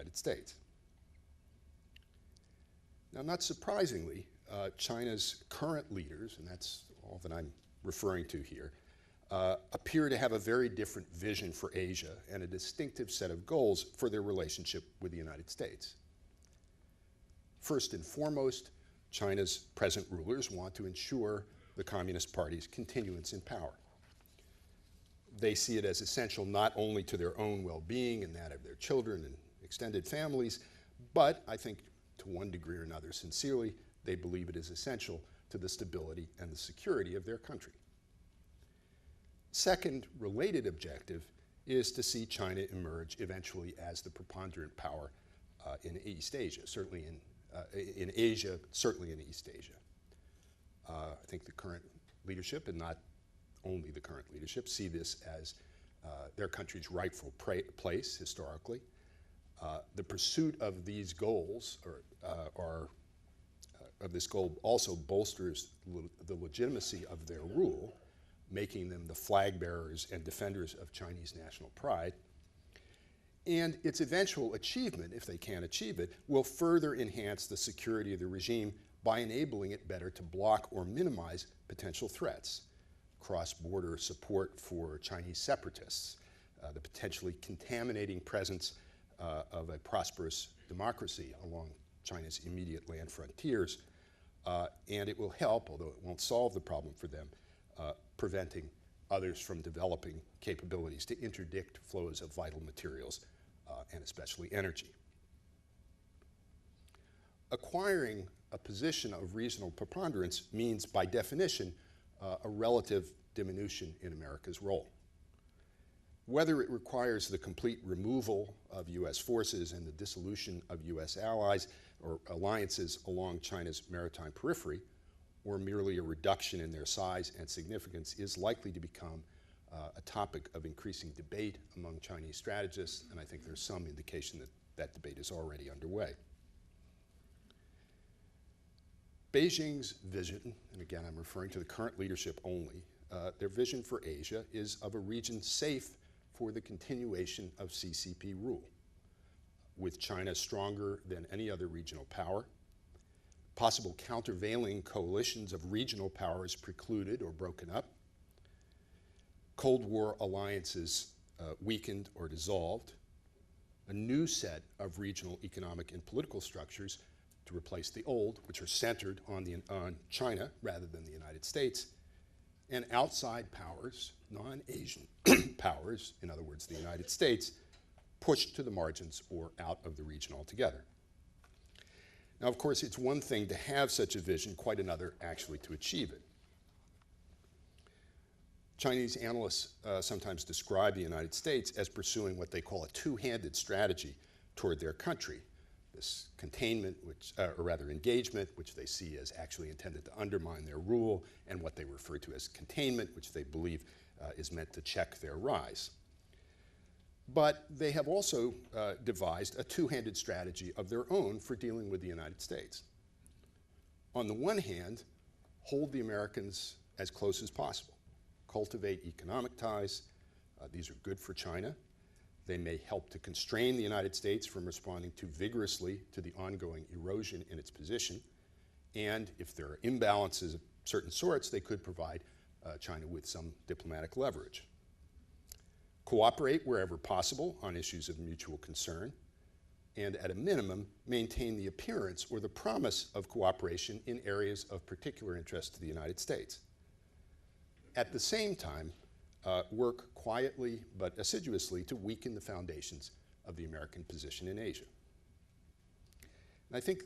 United States. Now, not surprisingly, China's current leaders, and that's all that I'm referring to here, appear to have a very different vision for Asia and a distinctive set of goals for their relationship with the United States. First and foremost, China's present rulers want to ensure the Communist Party's continuance in power. They see it as essential not only to their own well-being and that of their children and extended families, but I think to one degree or another, sincerely, they believe it is essential to the stability and the security of their country. Second related objective is to see China emerge eventually as the preponderant power in East Asia, certainly in Asia, certainly in East Asia. I think the current leadership, and not only the current leadership, see this as their country's rightful place historically. The pursuit of these goals, of this goal, also bolsters the legitimacy of their rule, making them the flag bearers and defenders of Chinese national pride. And its eventual achievement, if they can achieve it, will further enhance the security of the regime by enabling it better to block or minimize potential threats. Cross-border support for Chinese separatists, the potentially contaminating presence of a prosperous democracy along China's immediate land frontiers, and it will help, although it won't solve the problem for them, preventing others from developing capabilities to interdict flows of vital materials and especially energy. Acquiring a position of regional preponderance means, by definition, a relative diminution in America's role. Whether it requires the complete removal of US forces and the dissolution of US allies or alliances along China's maritime periphery, or merely a reduction in their size and significance, is likely to become a topic of increasing debate among Chinese strategists, and I think there's some indication that that debate is already underway. Beijing's vision, and again I'm referring to the current leadership only, their vision for Asia is of a region safe for the continuation of CCP rule, with China stronger than any other regional power, possible countervailing coalitions of regional powers precluded or broken up, Cold War alliances weakened or dissolved, a new set of regional economic and political structures to replace the old, which are centered on China rather than the United States, and outside powers, non-Asian powers, in other words, the United States, pushed to the margins or out of the region altogether. Now, of course, it's one thing to have such a vision, quite another actually to achieve it. Chinese analysts sometimes describe the United States as pursuing what they call a two-handed strategy toward their country. This containment, or rather engagement, which they see as actually intended to undermine their rule, and what they refer to as containment, which they believe is meant to check their rise. But they have also devised a two-handed strategy of their own for dealing with the United States. On the one hand, hold the Americans as close as possible, cultivate economic ties. These are good for China. They may help to constrain the United States from responding too vigorously to the ongoing erosion in its position. And if there are imbalances of certain sorts, they could provide China with some diplomatic leverage. Cooperate wherever possible on issues of mutual concern, and at a minimum, maintain the appearance or the promise of cooperation in areas of particular interest to the United States. At the same time, work quietly but assiduously to weaken the foundations of the American position in Asia. And I think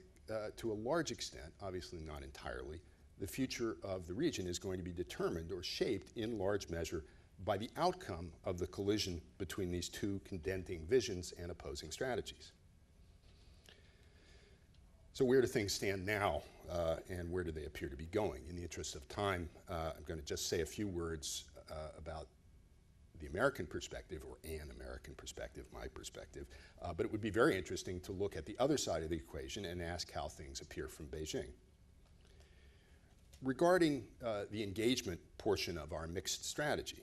to a large extent, obviously not entirely, the future of the region is going to be determined or shaped in large measure by the outcome of the collision between these two contending visions and opposing strategies. So where do things stand now, and where do they appear to be going? In the interest of time, I'm going to just say a few words about the American perspective, or an American perspective, my perspective, but it would be very interesting to look at the other side of the equation and ask how things appear from Beijing. Regarding the engagement portion of our mixed strategy,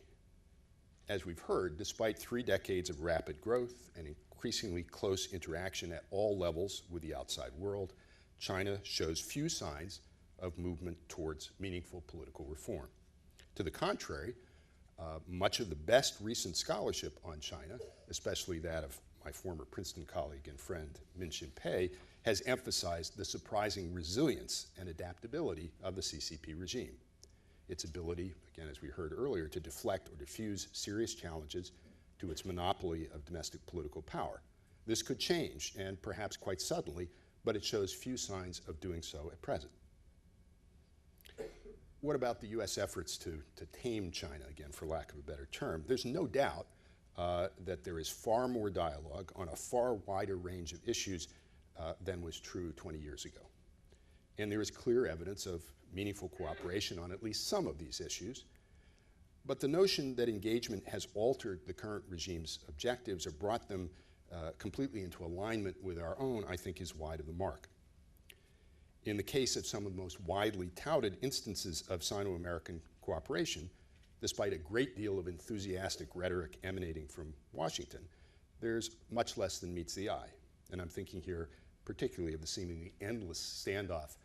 as we've heard, despite 3 decades of rapid growth and increasingly close interaction at all levels with the outside world, China shows few signs of movement towards meaningful political reform. To the contrary, much of the best recent scholarship on China, especially that of my former Princeton colleague and friend Min-Shin Pei, has emphasized the surprising resilience and adaptability of the CCP regime. Its ability, again, as we heard earlier, to deflect or diffuse serious challenges to its monopoly of domestic political power. This could change, and perhaps quite suddenly, but it shows few signs of doing so at present. What about the US efforts to tame China, again, for lack of a better term? There's no doubt that there is far more dialogue on a far wider range of issues than was true 20 years ago. And there is clear evidence of meaningful cooperation on at least some of these issues. But the notion that engagement has altered the current regime's objectives or brought them completely into alignment with our own, I think, is wide of the mark. In the case of some of the most widely touted instances of Sino-American cooperation, despite a great deal of enthusiastic rhetoric emanating from Washington, there's much less than meets the eye. And I'm thinking here particularly of the seemingly endless standoff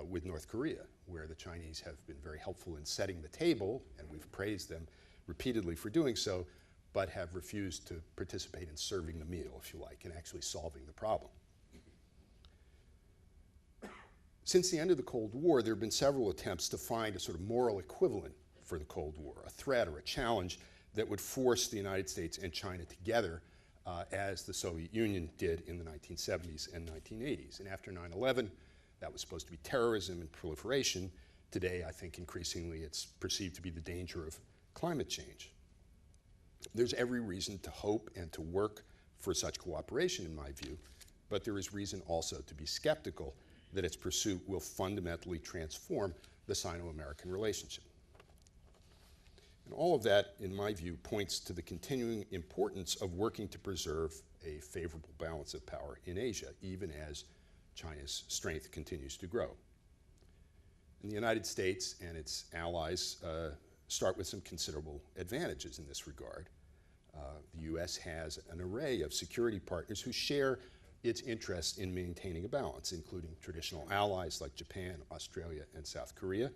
with North Korea, where the Chinese have been very helpful in setting the table, and we've praised them repeatedly for doing so, but have refused to participate in serving the meal, if you like, and actually solving the problem. Since the end of the Cold War, there have been several attempts to find a sort of moral equivalent for the Cold War, a threat or a challenge that would force the United States and China together as the Soviet Union did in the 1970s and 1980s. And after 9/11, that was supposed to be terrorism and proliferation. Today, I think increasingly it's perceived to be the danger of climate change. There's every reason to hope and to work for such cooperation, in my view, but there is reason also to be skeptical that its pursuit will fundamentally transform the Sino-American relationship. And all of that, in my view, points to the continuing importance of working to preserve a favorable balance of power in Asia, even as China's strength continues to grow. And the United States and its allies start with some considerable advantages in this regard. The US has an array of security partners who share its interest in maintaining a balance, including traditional allies like Japan, Australia, and South Korea,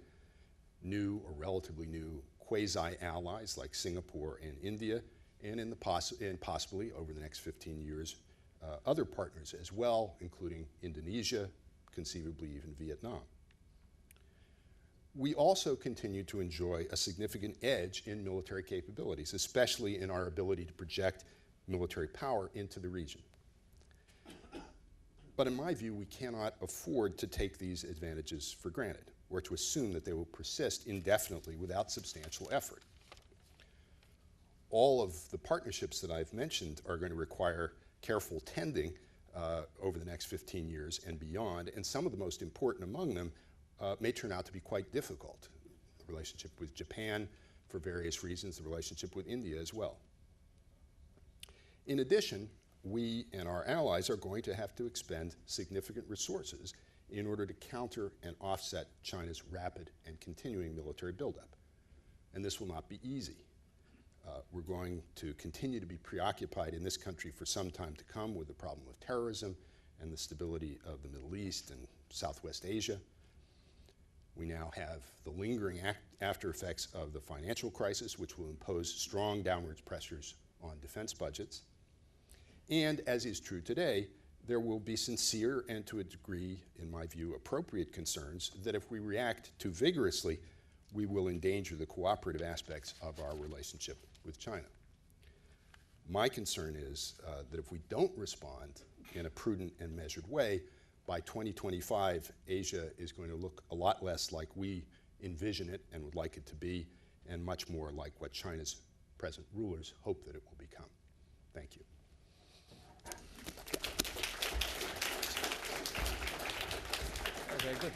new or relatively new quasi-allies like Singapore and India, and possibly over the next 15 years, other partners as well, including Indonesia, conceivably even Vietnam. We also continue to enjoy a significant edge in military capabilities, especially in our ability to project military power into the region. But in my view, we cannot afford to take these advantages for granted, or to assume that they will persist indefinitely without substantial effort. All of the partnerships that I've mentioned are going to require careful tending over the next 15 years and beyond, and some of the most important among them may turn out to be quite difficult. The relationship with Japan, for various reasons, the relationship with India as well. In addition, we and our allies are going to have to expend significant resources in order to counter and offset China's rapid and continuing military buildup. And this will not be easy. We're going to continue to be preoccupied in this country for some time to come with the problem of terrorism and the stability of the Middle East and Southwest Asia. We now have the lingering after effects of the financial crisis, which will impose strong downward pressures on defense budgets. And as is true today, there will be sincere and to a degree, in my view, appropriate concerns that if we react too vigorously, we will endanger the cooperative aspects of our relationship with China. My concern is that if we don't respond in a prudent and measured way, by 2025, Asia is going to look a lot less like we envision it and would like it to be, and much more like what China's present rulers hope that it will become. Thank you. Very good.